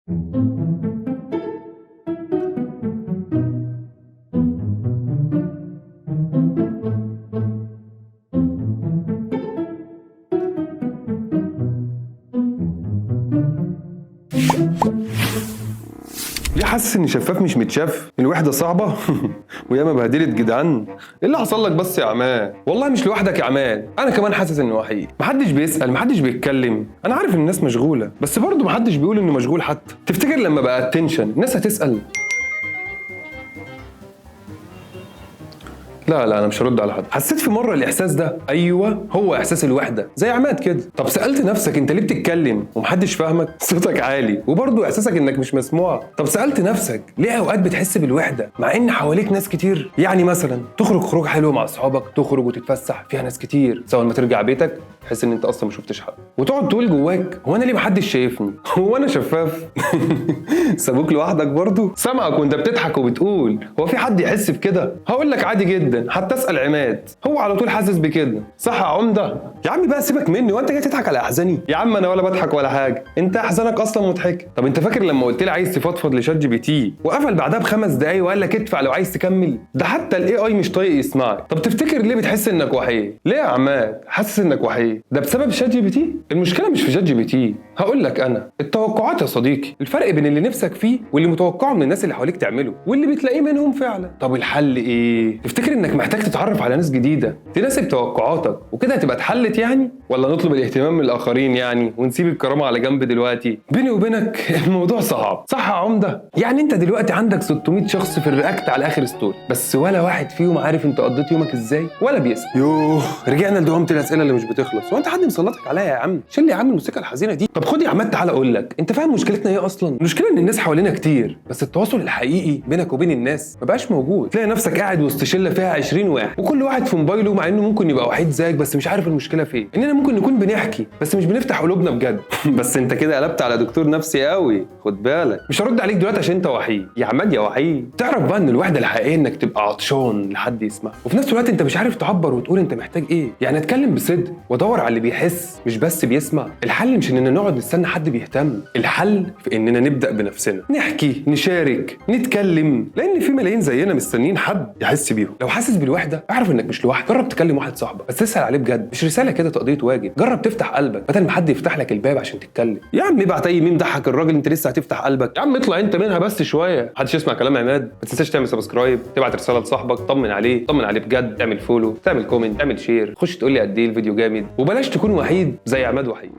ليه حاسس ان شفاف مش متشاف؟ الوحده صعبه. وياما بهدلت جدعان. ايه اللي حصل لك بس يا عماد؟ والله مش لوحدك يا عماد، انا كمان حاسس انه وحيد. محدش بيسال، محدش بيتكلم. انا عارف ان الناس مشغوله، بس برضه محدش بيقول انه مشغول حتى. تفتكر لما بقى اتنشن الناس هتسال؟ لا انا مش هرد على حد. حسيت في مره الاحساس ده؟ ايوه، هو احساس الوحده زي عماد كده. طب سالت نفسك انت ليه بتتكلم ومحدش فاهمك؟ صوتك عالي وبرضه احساسك انك مش مسموع. طب سالت نفسك ليه اوقات بتحس بالوحده مع ان حواليك ناس كتير؟ يعني مثلا تخرج خروج حلو مع اصحابك، تخرج وتتفسح فيها ناس كتير، سواء ما ترجع بيتك تحس ان انت اصلا ما شفتش حد، وتقعد تقول جواك هو انا ليه محدش شايفني؟ هو انا شفاف؟ سابوك لوحدك برضه؟ سامعك وانت بتضحك وبتقول هو في حد يحس بكده؟ هقول لك عادي جدا، حتى اسال عماد هو على طول حاسس بكده. صح يا عمده؟ يا عم بقى سيبك مني، وانت جاي تضحك على احزاني؟ يا عم انا ولا بضحك ولا حاجه، انت احزانك اصلا مضحكه. طب انت فاكر لما قلت لي عايز تفضفض لشات جي بي تي وقفل بعدها ب5 دقايق وقال لك ادفع لو عايز تكمل؟ ده حتى الاي اي مش طايق يسمعك. طب تفتكر ليه بتحس انك وحيد؟ ليه يا عماد حاسس انك وحيد؟ ده بسبب شات جي بي تي؟ المشكله مش في شات جي بي تي، هقول لك انا التوقعات يا صديقي. الفرق بين اللي نفسك فيه واللي متوقعه من الناس اللي حواليك تعمله واللي بتلاقيه منهم فعلا. طب الحل ايه؟ تفتكر انك محتاج تتعرف على ناس جديده تناسب توقعاتك وكده هتبقى اتحلت يعني؟ ولا نطلب الاهتمام من الاخرين يعني ونسيب الكرامه على جنب دلوقتي؟ بيني وبينك الموضوع صعب. صح يا عمده؟ يعني انت دلوقتي عندك 600 شخص في الرياكت على اخر ستوري، بس ولا واحد فيهم عارف انت قضيت يومك ازاي ولا بيسال. يوه، رجعنا لدوامه الاسئله اللي مش بتخلص. هو انت حد مسلطك عليا يا عم؟ شيل لي يا عم الموسيقى الحزينه دي. طب خد يا عماد تعالى اقول لك، انت فاهم مشكلتنا ايه اصلا؟ المشكله ان الناس حوالينا كتير، بس التواصل الحقيقي بينك وبين الناس ما بقاش موجود. تلاقي نفسك قاعد وسط شله فيها 20 واحد وكل واحد في موبايله، مع انه ممكن يبقى وحيد زيك بس مش عارف المشكله فين. اننا ممكن نكون بنحكي بس مش بنفتح قلوبنا بجد. بس انت كده قلبت على دكتور نفسي قوي، خد بالك. مش هرد عليك دلوقتي عشان انت وحيد يا عماد يا وحيد. تعرف بقى ان الوحده الحقيقيه انك تبقى عطشان لحد يسمع، وفي نفس الوقت انت مش عارف تعبر وتقول انت محتاج ايه. يعني اتكلم بصدق وادور على اللي بيحس مش بس بيسمع. الحل مش اننا نقعد نستنى حد بيهتم، الحل في اننا نبدا بنفسنا، نحكي، نشارك، نتكلم، لان في ملايين زينا مستنيين حد يحس بيهم. لو حاسس بالوحده اعرف انك مش لوحدك. جرب تكلم واحد صاحبك بس تسال عليه بجد، مش رساله كده تقضيه واجب. جرب تفتح قلبك بدل ما حد يفتح لك الباب عشان تتكلم. يا عم ابعت اي ميم ضحك الراجل، انت لسه هتفتح قلبك؟ يا عم اطلع انت منها بس شويه. محدش يسمع كلام عماد. ما تنساش تعمل سبسكرايب، تبعت رساله لصاحبك، طمن عليه بجد، تعمل فولو، تعمل كومنت، تعمل شير، خش تقول لي قد ايه الفيديو جامد، وبلاش تكون وحيد زي عماد وحيد.